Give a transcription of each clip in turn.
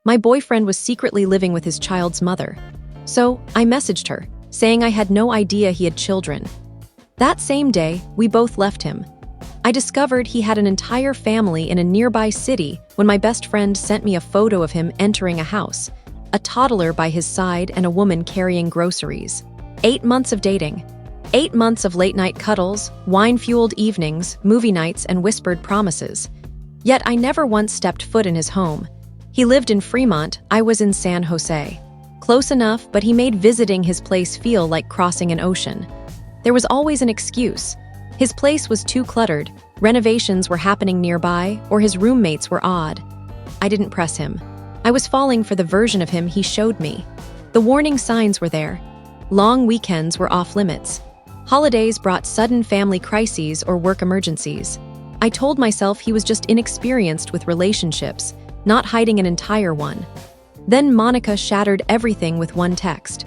My boyfriend was secretly living with his child's mother. So, I messaged her, saying I had no idea he had children. That same day, we both left him. I discovered he had an entire family in a nearby city when my best friend sent me a photo of him entering a house, a toddler by his side and a woman carrying groceries. 8 months of dating. 8 months of late-night cuddles, wine-fueled evenings, movie nights, and whispered promises. Yet I never once stepped foot in his home. He lived in Fremont, I was in San Jose. Close enough, but he made visiting his place feel like crossing an ocean. There was always an excuse. His place was too cluttered, renovations were happening nearby, or his roommates were odd. I didn't press him. I was falling for the version of him he showed me. The warning signs were there. Long weekends were off limits. Holidays brought sudden family crises or work emergencies. I told myself he was just inexperienced with relationships, not hiding an entire one. Then Monica shattered everything with one text.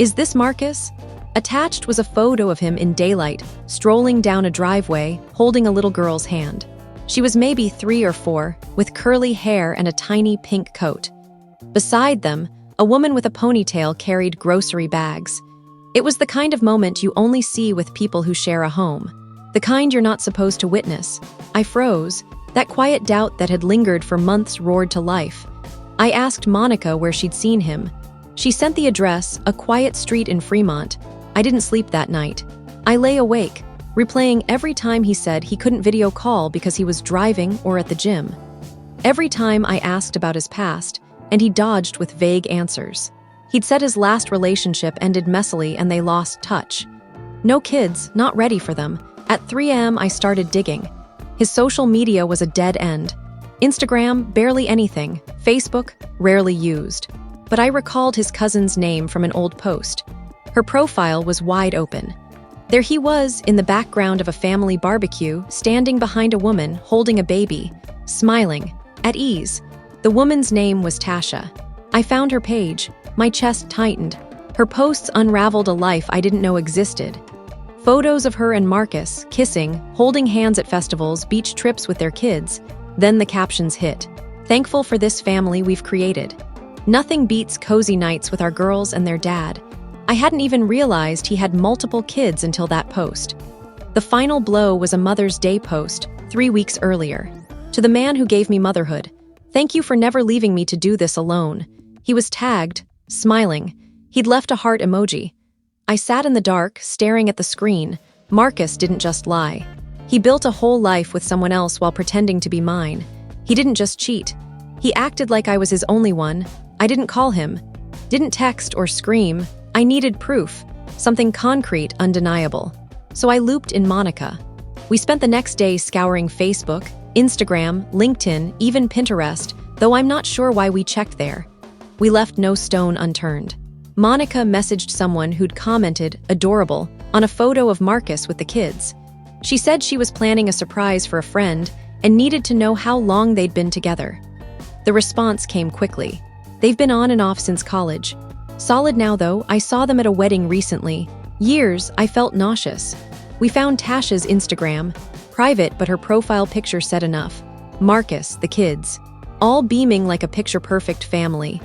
"Is this Marcus?" Attached was a photo of him in daylight, strolling down a driveway, holding a little girl's hand. She was maybe 3 or 4, with curly hair and a tiny pink coat. Beside them, a woman with a ponytail carried grocery bags. It was the kind of moment you only see with people who share a home. The kind you're not supposed to witness. I froze. That quiet doubt that had lingered for months roared to life. I asked Monica where she'd seen him. She sent the address, a quiet street in Fremont. I didn't sleep that night. I lay awake, replaying every time he said he couldn't video call because he was driving or at the gym. Every time I asked about his past, and he dodged with vague answers. He'd said his last relationship ended messily and they lost touch. No kids, not ready for them. At 3 a.m. I started digging. His social media was a dead end. Instagram, barely anything. Facebook, rarely used. But I recalled his cousin's name from an old post. Her profile was wide open. There he was, in the background of a family barbecue, standing behind a woman holding a baby, smiling, at ease. The woman's name was Tasha. I found her page. My chest tightened. Her posts unraveled a life I didn't know existed. Photos of her and Marcus, kissing, holding hands at festivals, beach trips with their kids. Then the captions hit. "Thankful for this family we've created. Nothing beats cozy nights with our girls and their dad." I hadn't even realized he had multiple kids until that post. The final blow was a Mother's Day post, 3 weeks earlier. "To the man who gave me motherhood, thank you for never leaving me to do this alone." He was tagged, smiling. He'd left a heart emoji. I sat in the dark, staring at the screen. Marcus didn't just lie. He built a whole life with someone else while pretending to be mine. He didn't just cheat. He acted like I was his only one. I didn't call him. Didn't text or scream. I needed proof. Something concrete, undeniable. So I looped in Monica. We spent the next day scouring Facebook, Instagram, LinkedIn, even Pinterest, though I'm not sure why we checked there. We left no stone unturned. Monica messaged someone who'd commented, adorable, on a photo of Marcus with the kids. She said she was planning a surprise for a friend and needed to know how long they'd been together. The response came quickly. They've been on and off since college. Solid now though, I saw them at a wedding recently. Years, I felt nauseous. We found Tasha's Instagram. Private, but her profile picture said enough. Marcus, the kids. All beaming like a picture-perfect family.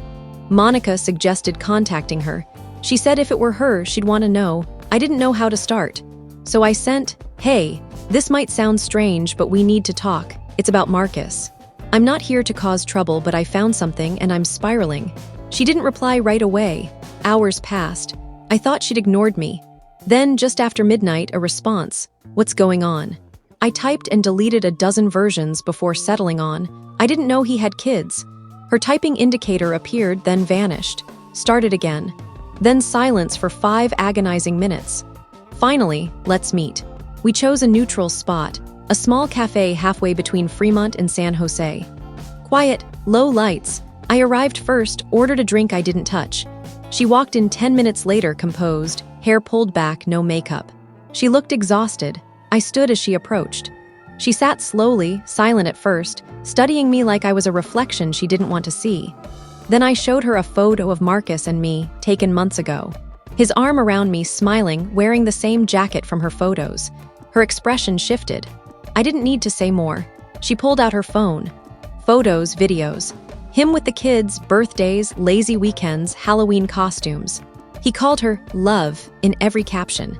Monica suggested contacting her. She said if it were her, she'd want to know. I didn't know how to start. So I sent, "Hey, this might sound strange, but we need to talk. It's about Marcus. I'm not here to cause trouble, but I found something and I'm spiraling." She didn't reply right away. Hours passed. I thought she'd ignored me. Then, just after midnight, a response. "What's going on?" I typed and deleted a dozen versions before settling on. I didn't know he had kids. Her typing indicator appeared, then vanished. Started again. Then silence for 5 agonizing minutes. Finally, let's meet. We chose a neutral spot, a small cafe halfway between Fremont and San Jose. Quiet, low lights. I arrived first, ordered a drink I didn't touch. She walked in 10 minutes later, composed, hair pulled back, no makeup. She looked exhausted. I stood as she approached. She sat slowly, silent at first, studying me like I was a reflection she didn't want to see. Then I showed her a photo of Marcus and me, taken months ago. His arm around me, smiling, wearing the same jacket from her photos. Her expression shifted. I didn't need to say more. She pulled out her phone. Photos, videos. Him with the kids, birthdays, lazy weekends, Halloween costumes. He called her love in every caption.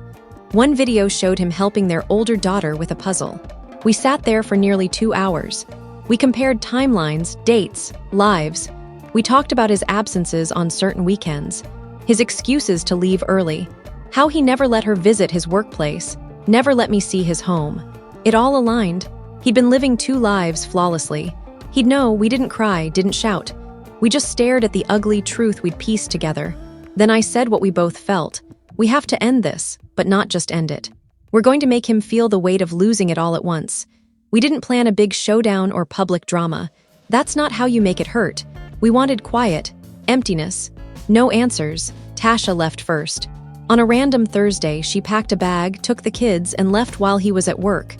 One video showed him helping their older daughter with a puzzle. We sat there for nearly 2 hours. We compared timelines, dates, lives. We talked about his absences on certain weekends, his excuses to leave early, how he never let her visit his workplace, never let me see his home. It all aligned. He'd been living 2 lives flawlessly. He'd know we didn't cry, didn't shout. We just stared at the ugly truth we'd pieced together. Then I said what we both felt. We have to end this, but not just end it. We're going to make him feel the weight of losing it all at once. We didn't plan a big showdown or public drama. That's not how you make it hurt. We wanted quiet, emptiness, no answers. Tasha left first. On a random Thursday, she packed a bag, took the kids, and left while he was at work.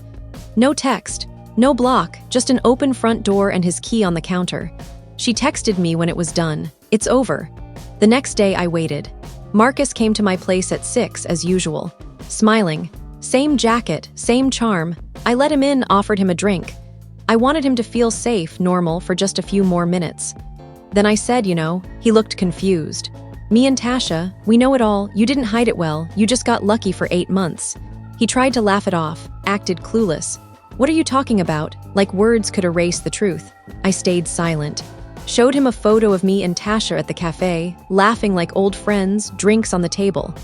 No text, no block, just an open front door and his key on the counter. She texted me when it was done. It's over. The next day, I waited. Marcus came to my place at 6 as usual, smiling. Same jacket, same charm. I let him in, offered him a drink. I wanted him to feel safe, normal, for just a few more minutes. Then I said, he looked confused. Me and Tasha, we know it all. You didn't hide it well. You just got lucky for 8 months. He tried to laugh it off, acted clueless. What are you talking about? Like words could erase the truth. I stayed silent. Showed him a photo of me and Tasha at the cafe, laughing like old friends, drinks on the table.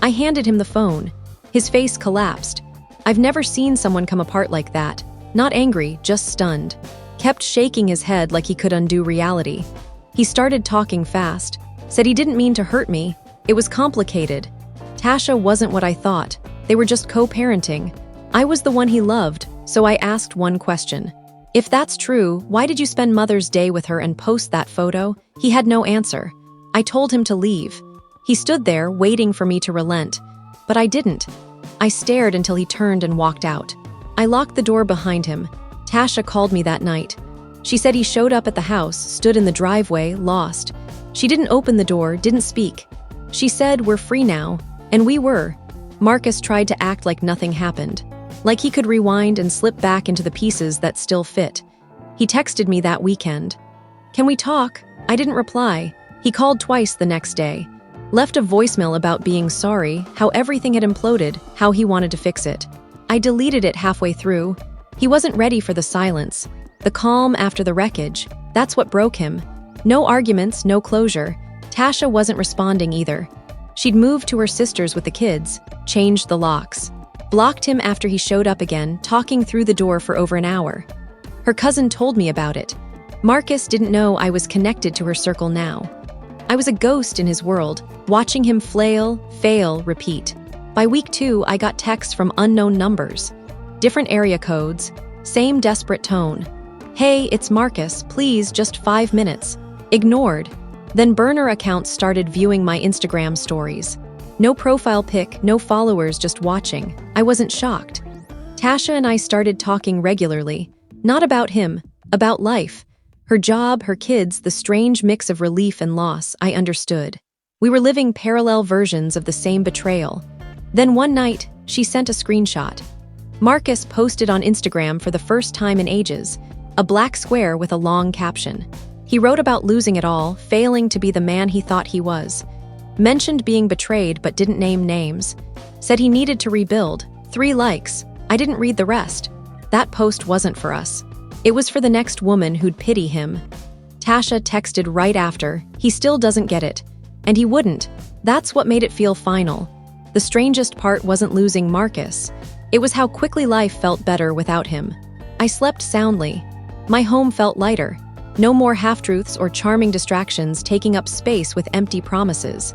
I handed him the phone. His face collapsed. I've never seen someone come apart like that. Not angry, just stunned. Kept shaking his head like he could undo reality. He started talking fast. Said he didn't mean to hurt me. It was complicated. Tasha wasn't what I thought. They were just co-parenting. I was the one he loved, so I asked one question. If that's true, why did you spend Mother's Day with her and post that photo? He had no answer. I told him to leave. He stood there, waiting for me to relent. But I didn't. I stared until he turned and walked out. I locked the door behind him. Tasha called me that night. She said he showed up at the house, stood in the driveway, lost. She didn't open the door, didn't speak. She said, we're free now. And we were. Marcus tried to act like nothing happened. Like he could rewind and slip back into the pieces that still fit. He texted me that weekend. Can we talk? I didn't reply. He called twice the next day. Left a voicemail about being sorry, how everything had imploded, how he wanted to fix it. I deleted it halfway through. He wasn't ready for the silence. The calm after the wreckage. That's what broke him. No arguments, no closure. Tasha wasn't responding either. She'd moved to her sister's with the kids, changed the locks. Blocked him after he showed up again, talking through the door for over an hour. Her cousin told me about it. Marcus didn't know I was connected to her circle now. I was a ghost in his world, watching him flail, fail, repeat. By week 2, I got texts from unknown numbers. Different area codes, same desperate tone. Hey, it's Marcus, please, just 5 minutes. Ignored. Then burner accounts started viewing my Instagram stories. No profile pic, no followers, just watching. I wasn't shocked. Tasha and I started talking regularly. Not about him, about life. Her job, her kids, the strange mix of relief and loss, I understood. We were living parallel versions of the same betrayal. Then one night, she sent a screenshot. Marcus posted on Instagram for the first time in ages, a black square with a long caption. He wrote about losing it all, failing to be the man he thought he was. Mentioned being betrayed but didn't name names. Said he needed to rebuild. 3 likes. I didn't read the rest. That post wasn't for us. It was for the next woman who'd pity him. Tasha texted right after, he still doesn't get it. And he wouldn't. That's what made it feel final. The strangest part wasn't losing Marcus. It was how quickly life felt better without him. I slept soundly. My home felt lighter. No more half-truths or charming distractions taking up space with empty promises.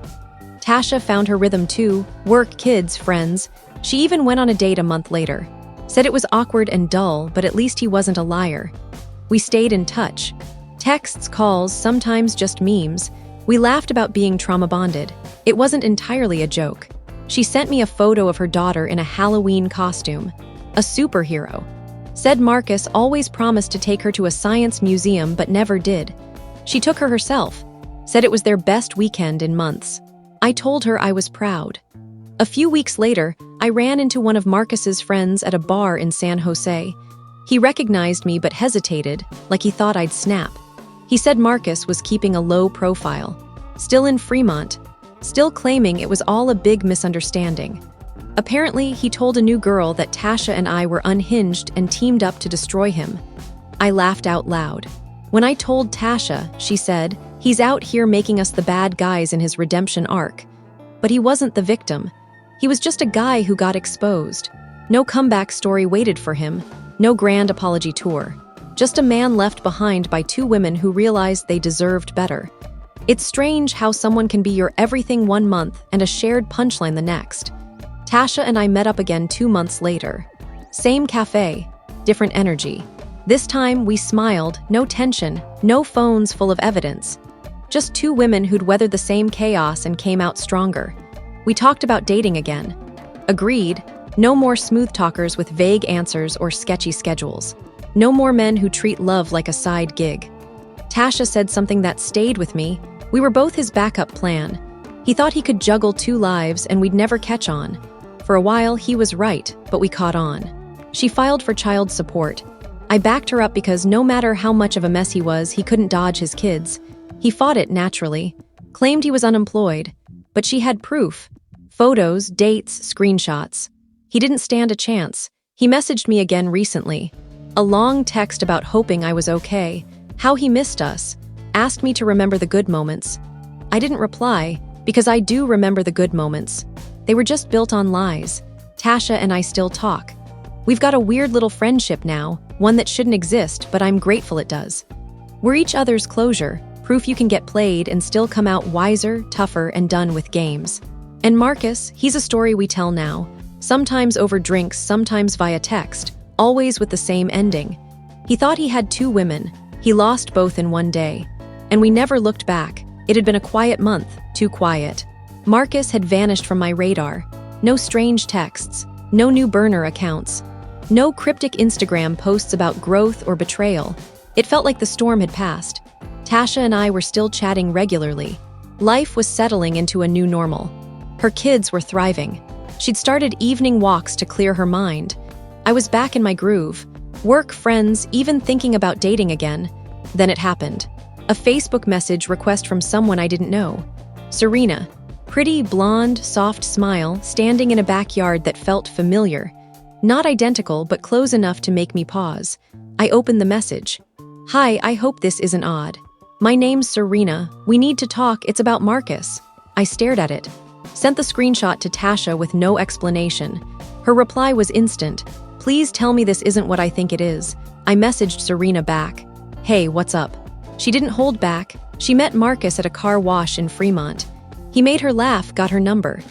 Tasha found her rhythm too, work, kids, friends. She even went on a date a month later. Said it was awkward and dull, but at least he wasn't a liar. We stayed in touch. Texts, calls, sometimes just memes. We laughed about being trauma-bonded. It wasn't entirely a joke. She sent me a photo of her daughter in a Halloween costume. A superhero. Said Marcus always promised to take her to a science museum but never did. She took her herself. Said it was their best weekend in months. I told her I was proud. A few weeks later, I ran into one of Marcus's friends at a bar in San Jose. He recognized me but hesitated, like he thought I'd snap. He said Marcus was keeping a low profile, still in Fremont, still claiming it was all a big misunderstanding. Apparently, he told a new girl that Tasha and I were unhinged and teamed up to destroy him. I laughed out loud. When I told Tasha, she said, "He's out here making us the bad guys in his redemption arc." But he wasn't the victim. He was just a guy who got exposed. No comeback story waited for him, no grand apology tour. Just a man left behind by two women who realized they deserved better. It's strange how someone can be your everything 1 month and a shared punchline the next. Tasha and I met up again 2 months later. Same cafe, different energy. This time we smiled, no tension, no phones full of evidence. Just two women who'd weathered the same chaos and came out stronger. We talked about dating again. Agreed, no more smooth talkers with vague answers or sketchy schedules. No more men who treat love like a side gig. Tasha said something that stayed with me. We were both his backup plan. He thought he could juggle 2 lives and we'd never catch on. For a while, he was right, but we caught on. She filed for child support. I backed her up because no matter how much of a mess he was, he couldn't dodge his kids. He fought it naturally, claimed he was unemployed, but she had proof. Photos, dates, screenshots. He didn't stand a chance. He messaged me again recently. A long text about hoping I was okay, how he missed us, asked me to remember the good moments. I didn't reply, because I do remember the good moments. They were just built on lies. Tasha and I still talk. We've got a weird little friendship now, one that shouldn't exist, but I'm grateful it does. We're each other's closure, proof you can get played and still come out wiser, tougher, and done with games. And Marcus, he's a story we tell now, sometimes over drinks, sometimes via text, always with the same ending. He thought he had 2 women. He lost both in 1 day. And we never looked back. It had been a quiet month, too quiet. Marcus had vanished from my radar. No strange texts, no new burner accounts, no cryptic Instagram posts about growth or betrayal. It felt like the storm had passed. Tasha and I were still chatting regularly. Life was settling into a new normal. Her kids were thriving. She'd started evening walks to clear her mind. I was back in my groove. Work, friends, even thinking about dating again. Then it happened. A Facebook message request from someone I didn't know. Serena. Pretty, blonde, soft smile, standing in a backyard that felt familiar. Not identical, but close enough to make me pause. I opened the message. "Hi, I hope this isn't odd. My name's Serena. We need to talk, it's about Marcus." I stared at it. Sent the screenshot to Tasha with no explanation. Her reply was instant. "Please tell me this isn't what I think it is." I messaged Serena back. "Hey, what's up?" She didn't hold back. She met Marcus at a car wash in Fremont. He made her laugh, got her number.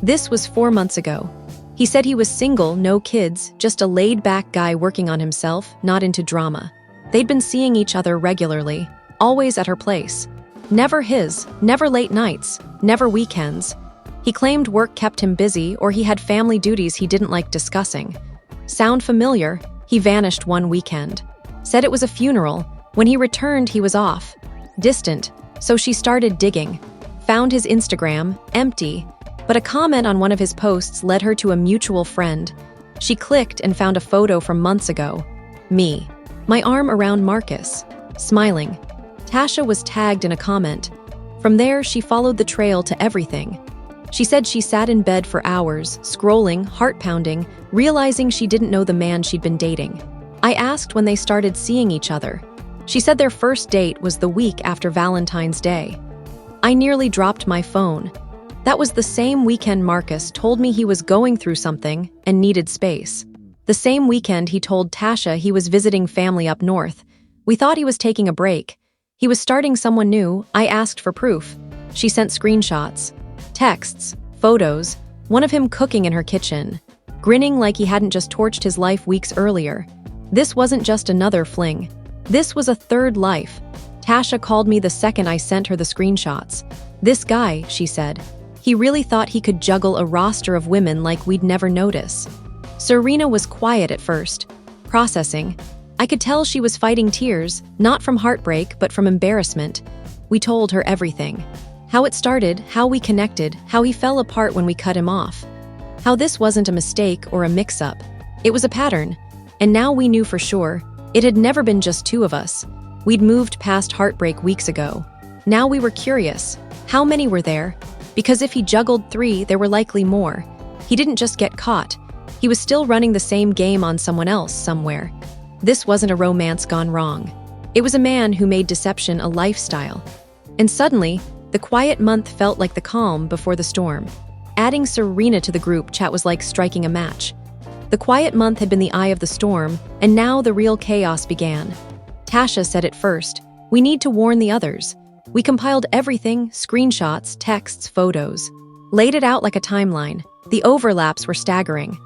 This was 4 months ago. He said he was single, no kids, just a laid-back guy working on himself, not into drama. They'd been seeing each other regularly, always at her place. Never his, never late nights, never weekends. He claimed work kept him busy or he had family duties he didn't like discussing. Sound familiar? He vanished one weekend. Said it was a funeral. When he returned, he was off. Distant. So she started digging. Found his Instagram, empty, but a comment on one of his posts led her to a mutual friend. She clicked and found a photo from months ago. Me. My arm around Marcus. Smiling. Tasha was tagged in a comment. From there, she followed the trail to everything. She said she sat in bed for hours, scrolling, heart-pounding, realizing she didn't know the man she'd been dating. I asked when they started seeing each other. She said their first date was the week after Valentine's Day. I nearly dropped my phone. That was the same weekend Marcus told me he was going through something and needed space. The same weekend he told Tasha he was visiting family up north. We thought he was taking a break. He was starting someone new. I asked for proof. She sent screenshots, texts, photos, one of him cooking in her kitchen, grinning like he hadn't just torched his life weeks earlier. This wasn't just another fling. This was a third life. Tasha called me the second I sent her the screenshots. This guy, she said, he really thought he could juggle a roster of women like we'd never notice. Serena was quiet at first, processing. I could tell she was fighting tears, not from heartbreak, but from embarrassment. We told her everything. How it started, how we connected, how he fell apart when we cut him off. How this wasn't a mistake or a mix-up. It was a pattern. And now we knew for sure, it had never been just 2 of us. We'd moved past heartbreak weeks ago. Now we were curious. How many were there? Because if he juggled 3, there were likely more. He didn't just get caught. He was still running the same game on someone else somewhere. This wasn't a romance gone wrong. It was a man who made deception a lifestyle. And suddenly, the quiet month felt like the calm before the storm. Adding Serena to the group chat was like striking a match. The quiet month had been the eye of the storm, and now the real chaos began. Tasha said it first. We need to warn the others. We compiled everything, screenshots, texts, photos. Laid it out like a timeline. The overlaps were staggering.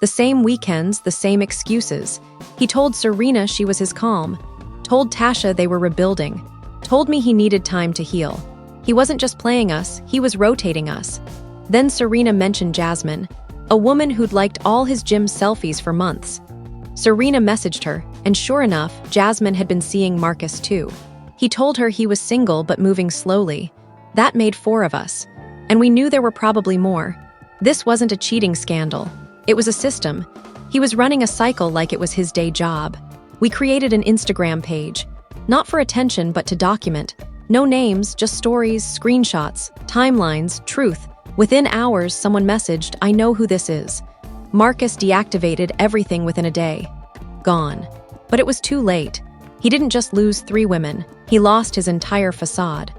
The same weekends, the same excuses. He told Serena she was his calm. Told Tasha they were rebuilding. Told me he needed time to heal. He wasn't just playing us, he was rotating us. Then Serena mentioned Jasmine, a woman who'd liked all his gym selfies for months. Serena messaged her, and sure enough, Jasmine had been seeing Marcus too. He told her he was single but moving slowly. That made 4 of us. And we knew there were probably more. This wasn't a cheating scandal. It was a system. He was running a cycle like it was his day job. We created an Instagram page. Not for attention, but to document. No names, just stories, screenshots, timelines, truth. Within hours, someone messaged, "I know who this is." Marcus deactivated everything within a day. Gone. But it was too late. He didn't just lose 3 women. He lost his entire facade.